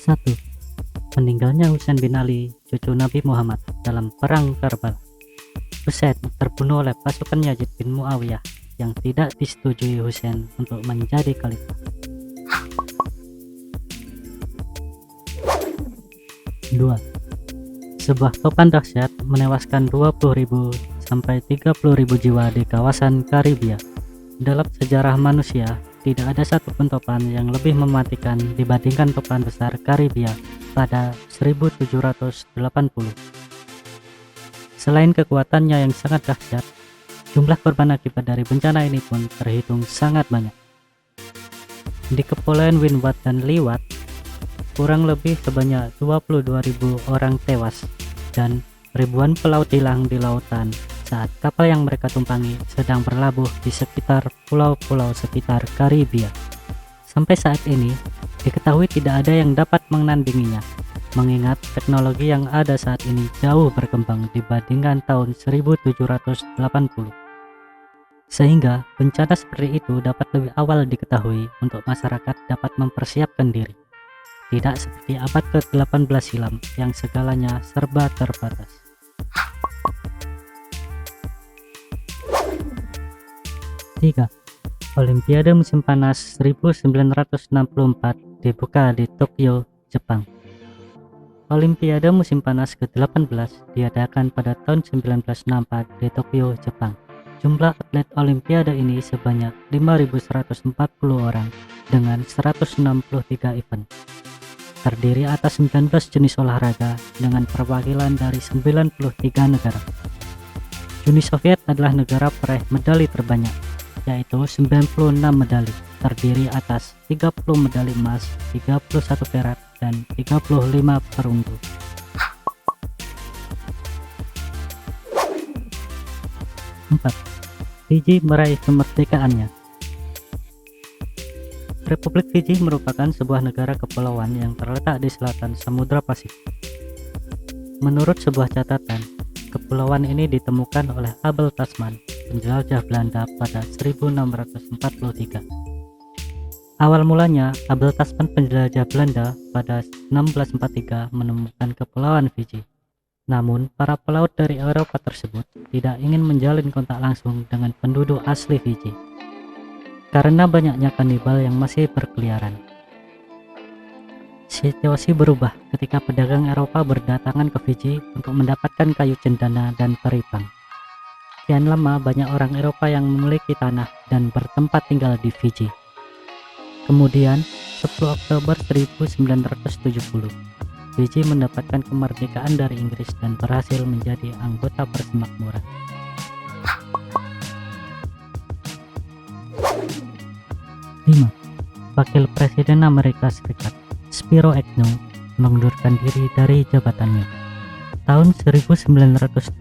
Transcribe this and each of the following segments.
1. Meninggalnya Husain bin Ali, cucu Nabi Muhammad, dalam Perang Karbala. Husain terbunuh oleh pasukan Yazid bin Muawiyah yang tidak disetujui Husain untuk menjadi khalifah. 2. Sebuah topan dahsyat menewaskan 20.000 sampai 30.000 jiwa di kawasan Karibia. Dalam sejarah manusia, tidak ada satupun topan yang lebih mematikan dibandingkan topan besar Karibia pada 1780. Selain kekuatannya yang sangat dahsyat, jumlah korban akibat dari bencana ini pun terhitung sangat banyak. Di Kepulauan Windward dan Leeward, kurang lebih sebanyak 22.000 orang tewas dan ribuan pelaut hilang di lautan saat kapal yang mereka tumpangi sedang berlabuh di sekitar pulau-pulau sekitar Karibia. Sampai saat ini, diketahui tidak ada yang dapat menandinginya, mengingat teknologi yang ada saat ini jauh berkembang dibandingkan tahun 1780. Sehingga bencana seperti itu dapat lebih awal diketahui untuk masyarakat dapat mempersiapkan diri. Tidak seperti abad ke-18 silam yang segalanya serba terbatas. 3. Olimpiade musim panas 1964 dibuka di Tokyo, Jepang. Olimpiade musim panas ke-18 diadakan pada tahun 1964 di Tokyo, Jepang. Jumlah atlet Olimpiade ini sebanyak 5.140 orang dengan 163 event. Terdiri atas 19 jenis olahraga dengan perwakilan dari 93 negara. Uni Soviet adalah negara peraih medali terbanyak, yaitu 96 medali, terdiri atas 30 medali emas, 31 perak, dan 35 perunggu. 4. Fiji meraih kemerdekaannya. Republik Fiji merupakan sebuah negara kepulauan yang terletak di selatan Samudra Pasifik. Menurut sebuah catatan, kepulauan ini ditemukan oleh Abel Tasman, penjelajah Belanda pada 1643. Awal mulanya, Abel Tasman penjelajah Belanda pada 1643 menemukan kepulauan Fiji. Namun, para pelaut dari Eropa tersebut tidak ingin menjalin kontak langsung dengan penduduk asli Fiji karena banyaknya kanibal yang masih berkeliaran. Situasi berubah ketika pedagang Eropa berdatangan ke Fiji untuk mendapatkan kayu cendana dan teripang. Kian lama banyak orang Eropa yang memiliki tanah dan bertempat tinggal di Fiji. Kemudian, 10 Oktober 1970, Fiji mendapatkan kemerdekaan dari Inggris dan berhasil menjadi anggota Persemakmuran. 5. Wakil Presiden Amerika Serikat Spiro Agnew mengundurkan diri dari jabatannya. Tahun 1973,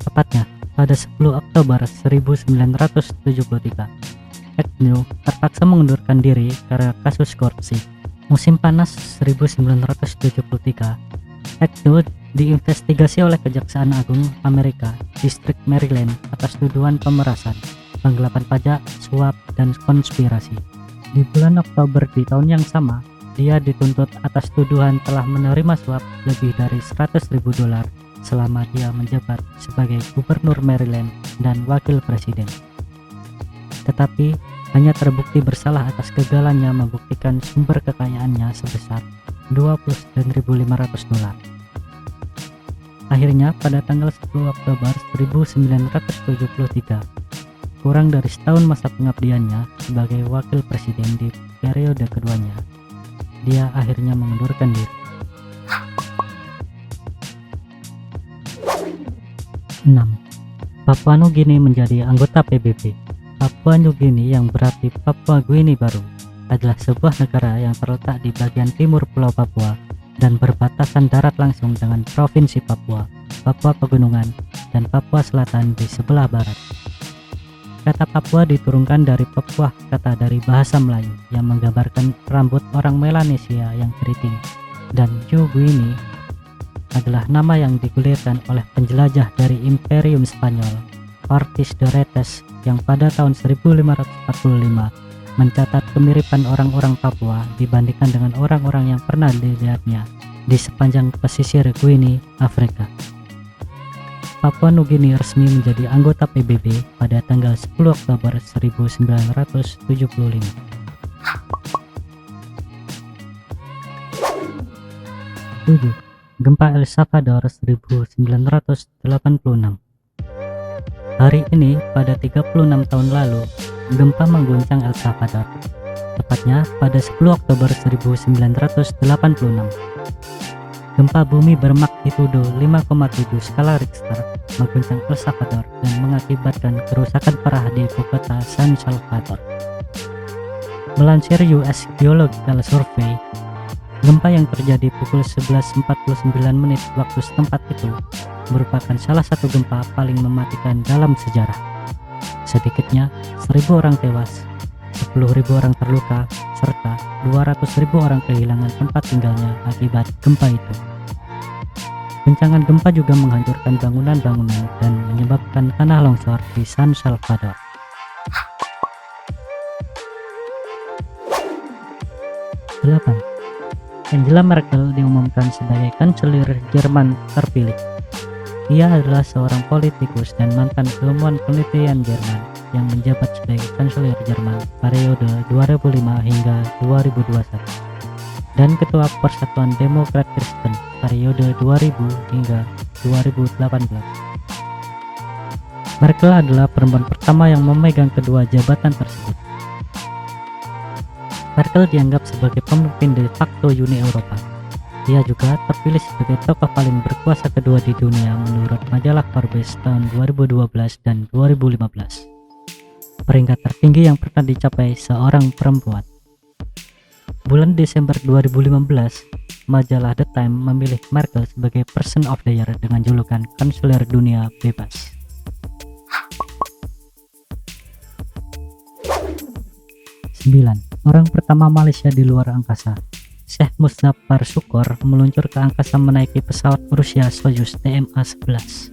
tepatnya pada 10 Oktober 1973, Agnew terpaksa mengundurkan diri karena kasus korupsi. Musim panas 1973, Agnew diinvestigasi oleh Kejaksaan Agung Amerika, Distrik Maryland atas tuduhan pemerasan, penggelapan pajak, suap, dan konspirasi. Di bulan Oktober di tahun yang sama, dia dituntut atas tuduhan telah menerima suap lebih dari $100.000 selama dia menjabat sebagai Gubernur Maryland dan Wakil Presiden. Tetapi hanya terbukti bersalah atas kegagalannya membuktikan sumber kekayaannya sebesar $29.500. Akhirnya pada tanggal 10 Oktober 1973, kurang dari setahun masa pengabdiannya sebagai wakil presiden di periode keduanya, dia akhirnya mengundurkan diri. 6. Papua Nugini menjadi anggota PBB. Papua Nugini yang berarti Papua Guinea Baru adalah sebuah negara yang terletak di bagian timur Pulau Papua dan berbatasan darat langsung dengan Provinsi Papua, Papua Pegunungan, dan Papua Selatan di sebelah barat. Kata Papua diturunkan dari Papua, kata dari bahasa Melayu yang menggambarkan rambut orang Melanesia yang keriting, dan New Guinea adalah nama yang digulirkan oleh penjelajah dari Imperium Spanyol, Ortiz de Retes, yang pada tahun 1545 mencatat kemiripan orang-orang Papua dibandingkan dengan orang-orang yang pernah dilihatnya di sepanjang pesisir Guinea, Afrika. Papua Nugini resmi menjadi anggota PBB pada tanggal 10 Oktober 1975. 7. Gempa El Salvador 1986. Hari ini pada 36 tahun lalu, gempa mengguncang El Salvador, tepatnya pada 10 Oktober 1986. Gempa bumi bermagnitudo 5,7 skala Richter mengguncang El Salvador dan mengakibatkan kerusakan parah di ibu kota San Salvador. Melansir US Geological Survey, gempa yang terjadi pukul 11.49 menit waktu setempat itu merupakan salah satu gempa paling mematikan dalam sejarah. Sedikitnya 1.000 orang tewas, 10.000 orang terluka, serta 200.000 orang kehilangan tempat tinggalnya akibat gempa itu. Guncangan gempa juga menghancurkan bangunan-bangunan dan menyebabkan tanah longsor di San Salvador. 8. Angela Merkel diumumkan sebagai kanselir Jerman terpilih. Ia adalah seorang politikus dan mantan ilmuwan penelitian Jerman yang menjabat sebagai kanselir Jerman periode 2005 hingga 2021 dan ketua Persatuan Demokrat Kristen periode 2000 hingga 2018. Merkel adalah perempuan pertama yang memegang kedua jabatan tersebut. Merkel dianggap sebagai pemimpin de facto Uni Eropa. Ia juga terpilih sebagai tokoh paling berkuasa kedua di dunia menurut majalah Forbes tahun 2012 dan 2015. Peringkat tertinggi yang pernah dicapai seorang perempuan. Bulan Desember 2015, majalah The Time memilih Merkel sebagai Person of the Year dengan julukan Kanselir Dunia Bebas. 9. Orang pertama Malaysia di luar angkasa. Syekh Muzaffar Shukor meluncur ke angkasa menaiki pesawat Rusia Soyuz TMA-11.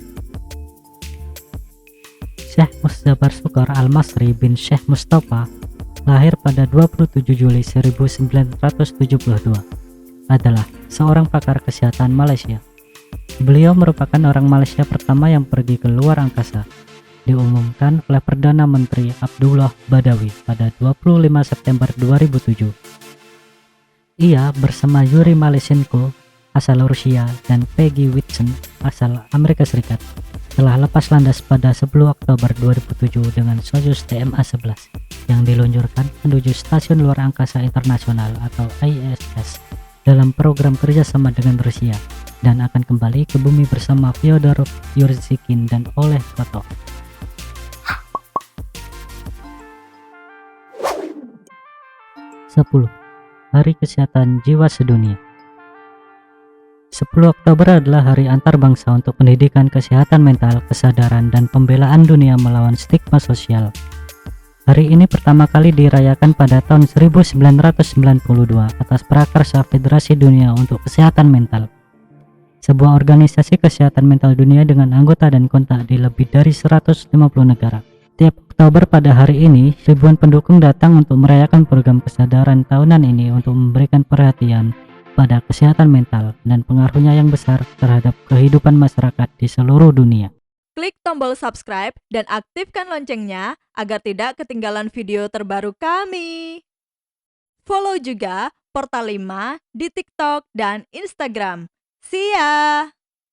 Syekh Muzaffar Shukor Al-Masri bin Syekh Mustafa lahir pada 27 Juli 1972, adalah seorang pakar kesehatan Malaysia. Beliau merupakan orang Malaysia pertama yang pergi ke luar angkasa, diumumkan oleh Perdana Menteri Abdullah Badawi pada 25 September 2007. Ia bersama Yuri Malesenko asal Rusia dan Peggy Whitson asal Amerika Serikat telah lepas landas pada 10 Oktober 2007 dengan Soyuz TMA-11 yang diluncurkan menuju Stasiun Luar Angkasa Internasional atau ISS dalam program kerjasama dengan Rusia dan akan kembali ke bumi bersama Fyodor Yurzikin dan Oleg Kotov. 10. Hari Kesehatan Jiwa Sedunia. 10 Oktober adalah hari antarbangsa untuk pendidikan kesehatan mental, kesadaran, dan pembelaan dunia melawan stigma sosial. Hari ini pertama kali dirayakan pada tahun 1992 atas prakarsa Federasi Dunia untuk Kesehatan Mental, sebuah organisasi kesehatan mental dunia dengan anggota dan kontak di lebih dari 150 negara. Tiap Oktober pada hari ini, ribuan pendukung datang untuk merayakan program kesadaran tahunan ini untuk memberikan perhatian pada kesehatan mental dan pengaruhnya yang besar terhadap kehidupan masyarakat di seluruh dunia. Klik tombol subscribe dan aktifkan loncengnya agar tidak ketinggalan video terbaru kami. Follow juga Portal 5 di TikTok dan Instagram. See ya!